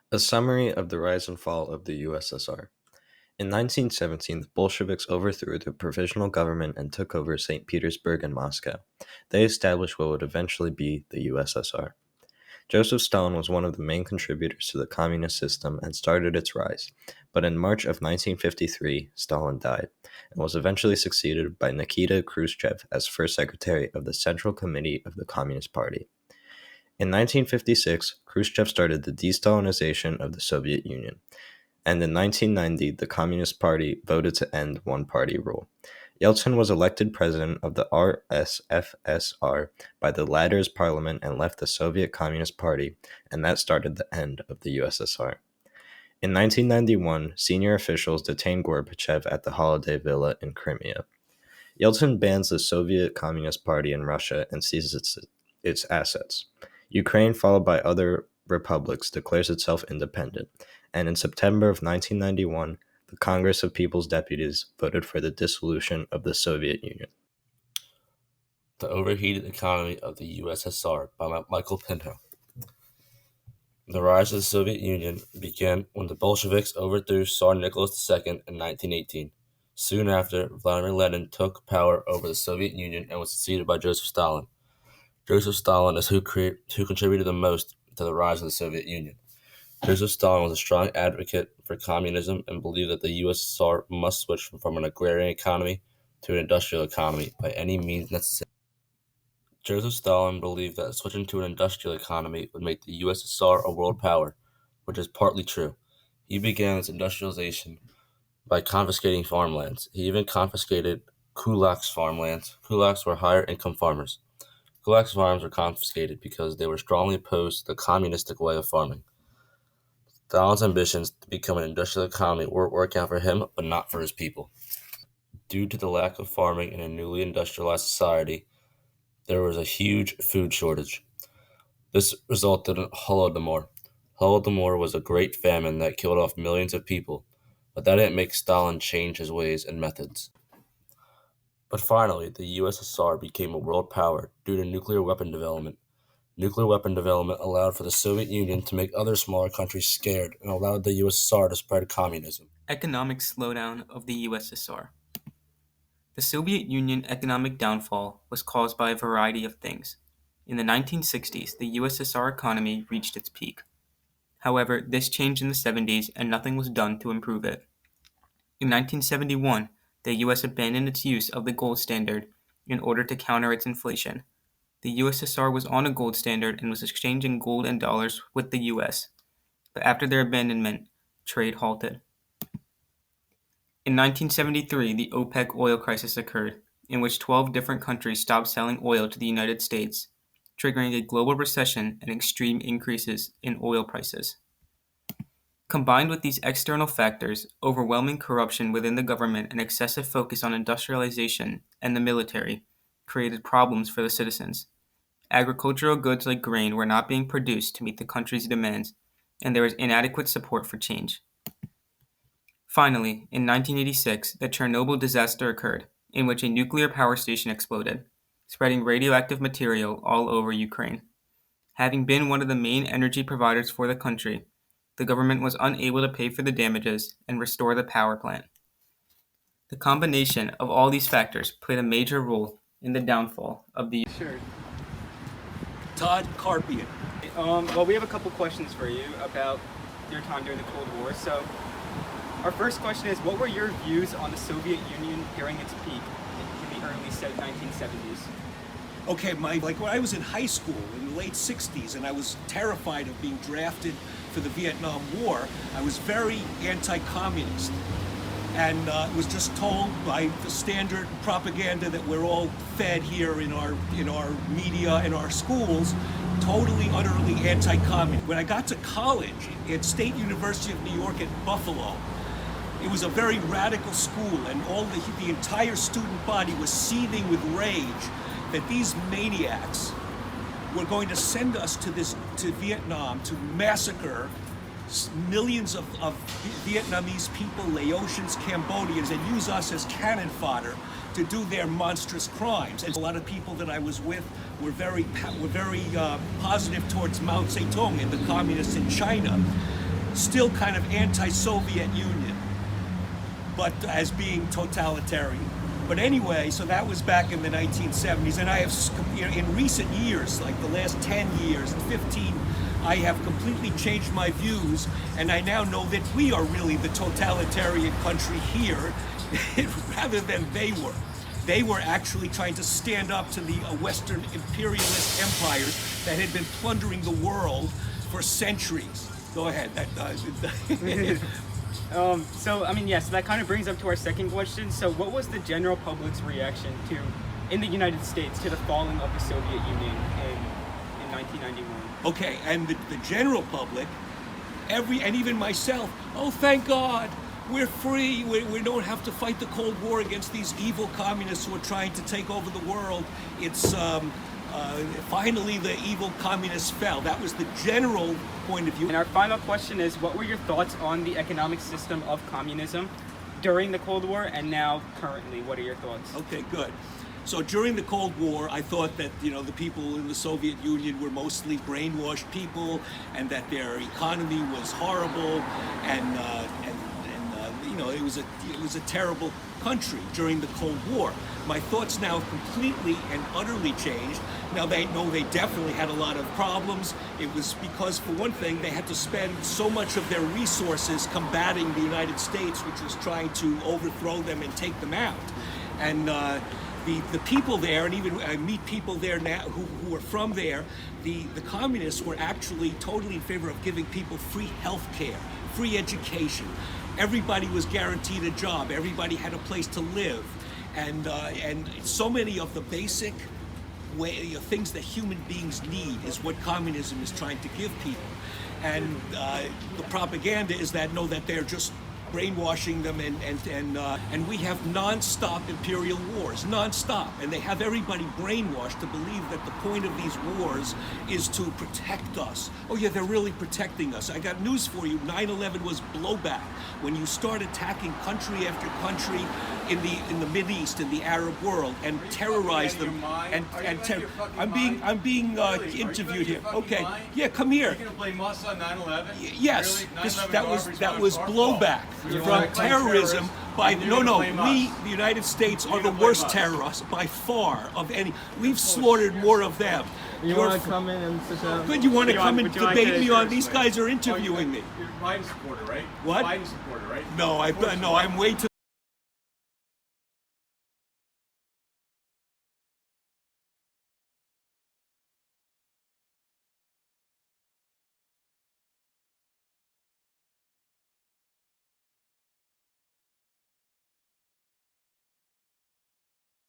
A summary of the rise and fall of the USSR. In 1917, the Bolsheviks overthrew the provisional government and took over St. Petersburg and Moscow. They established what would eventually be the USSR. Joseph Stalin was one of the main contributors to the communist system and started its rise, but in March of 1953, Stalin died and was eventually succeeded by Nikita Khrushchev as first secretary of the Central Committee of the Communist Party. In 1956, Khrushchev started the de-Stalinization of the Soviet Union, and in 1990, the Communist Party voted to end one-party rule. Yeltsin was elected president of the RSFSR by the latter's parliament and left the Soviet Communist Party, and that started the end of the USSR. In 1991, senior officials detained Gorbachev at the Holiday Villa in Crimea. Yeltsin bans the Soviet Communist Party in Russia and seizes its assets. Ukraine, followed by other republics, declares itself independent, and in September of 1991, the Congress of People's Deputies voted for the dissolution of the Soviet Union. The Overheated Economy of the USSR by Michael Pinto. The rise of the Soviet Union began when the Bolsheviks overthrew Tsar Nicholas II in 1918. Soon after, Vladimir Lenin took power over the Soviet Union and was succeeded by Joseph Stalin. Joseph Stalin is who contributed the most to the rise of the Soviet Union. Joseph Stalin was a strong advocate for communism and believed that the USSR must switch from an agrarian economy to an industrial economy by any means necessary. Joseph Stalin believed that switching to an industrial economy would make the USSR a world power, which is partly true. He began its industrialization by confiscating farmlands. He even confiscated kulaks farmlands. Kulaks were higher income farmers. Kulaks farms were confiscated because they were strongly opposed to the communistic way of farming. Stalin's ambitions to become an industrial economy weren't working out for him, but not for his people. Due to the lack of farming in a newly industrialized society, there was a huge food shortage. This resulted in Holodomor. Holodomor was a great famine that killed off millions of people, but that didn't make Stalin change his ways and methods. But finally, the USSR became a world power due to nuclear weapon development. Nuclear weapon development allowed for the Soviet Union to make other smaller countries scared and allowed the USSR to spread communism. Economic slowdown of the USSR. The Soviet Union economic downfall was caused by a variety of things. In the 1960s, the USSR economy reached its peak. However, this changed in the 70s and nothing was done to improve it. In 1971, the US abandoned its use of the gold standard in order to counter its inflation. The USSR was on a gold standard and was exchanging gold and dollars with the US, but after their abandonment, trade halted. In 1973, the OPEC oil crisis occurred, in which 12 different countries stopped selling oil to the United States, triggering a global recession and extreme increases in oil prices. Combined with these external factors, overwhelming corruption within the government and excessive focus on industrialization and the military created problems for the citizens. Agricultural goods like grain were not being produced to meet the country's demands, and there was inadequate support for change. Finally, in 1986, the Chernobyl disaster occurred, in which a nuclear power station exploded, spreading radioactive material all over Ukraine. Having been one of the main energy providers for the country, the government was unable to pay for the damages and restore the power plant. The combination of all these factors played a major role in the downfall of the. Sure. Todd Carpian. Well, we have a couple questions for you about your time during the Cold War. So, our first question is, what were your views on the Soviet Union during its peak in the early 1970s? Okay, when I was in high school in the late 60s and I was terrified of being drafted for the Vietnam War, I was very anti-communist. And was just told by the standard propaganda that we're all fed here in our media, in our schools, totally, utterly anti-communist. When I got to college at State University of New York at Buffalo, it was a very radical school, and the entire student body was seething with rage that these maniacs were going to send us to Vietnam to massacre millions of Vietnamese people, Laotians, Cambodians, and use us as cannon fodder to do their monstrous crimes. And a lot of people that I was with were very positive towards Mao Zedong and the communists in China. still kind of anti-Soviet Union, but as being totalitarian. But anyway, so that was back in the 1970s, and I have, in recent years, like the last 10 years, 15, I have completely changed my views, and I now know that we are really the totalitarian country here, rather than they were. They were actually trying to stand up to the Western imperialist empires that had been plundering the world for centuries. Go ahead. So, I mean, yes, that kind of brings up to our second question. So, what was the general public's reaction to, in the United States, to the falling of the Soviet Union in 1991? Okay, and the general public, and even myself, oh, thank God, we're free. We don't have to fight the Cold War against these evil communists who are trying to take over the world. It's finally the evil communists fell. That was the general point of view. And our final question is, what were your thoughts on the economic system of communism during the Cold War and now currently? What are your thoughts? Okay, good. So during the Cold War, I thought that the people in the Soviet Union were mostly brainwashed people, and that their economy was horrible, and it was a terrible country during the Cold War. My thoughts now have completely and utterly changed. Now they know they definitely had a lot of problems. It was because, for one thing, they had to spend so much of their resources combating the United States, which was trying to overthrow them and take them out. And the people there, and even I meet people there now who are from there, the communists were actually totally in favor of giving people free health care, free education. Everybody was guaranteed a job. Everybody had a place to live. And so many of the basic things that human beings need is what communism is trying to give people. And the propaganda is that, no, that they're just brainwashing them, and we have non-stop imperial wars, non-stop, and they have everybody brainwashed to believe that the point of these wars is to protect us. Oh yeah, they're really protecting us. I got news for you. 9/11 was blowback. When you start attacking country after country in the Mideast, in the Arab world, and terrorize them, I'm being interviewed here. Okay, yeah, come here. You're gonna blame us on 9/11? Yes, Really? that was blowback from terrorism by we, the United States, are the worst terrorists by far of any. We've slaughtered more of them. You want to come in and sit down? Good, you want to come and debate me on? These guys are interviewing me. You're Biden supporter, right? What? Biden supporter, right? No, I'm way too.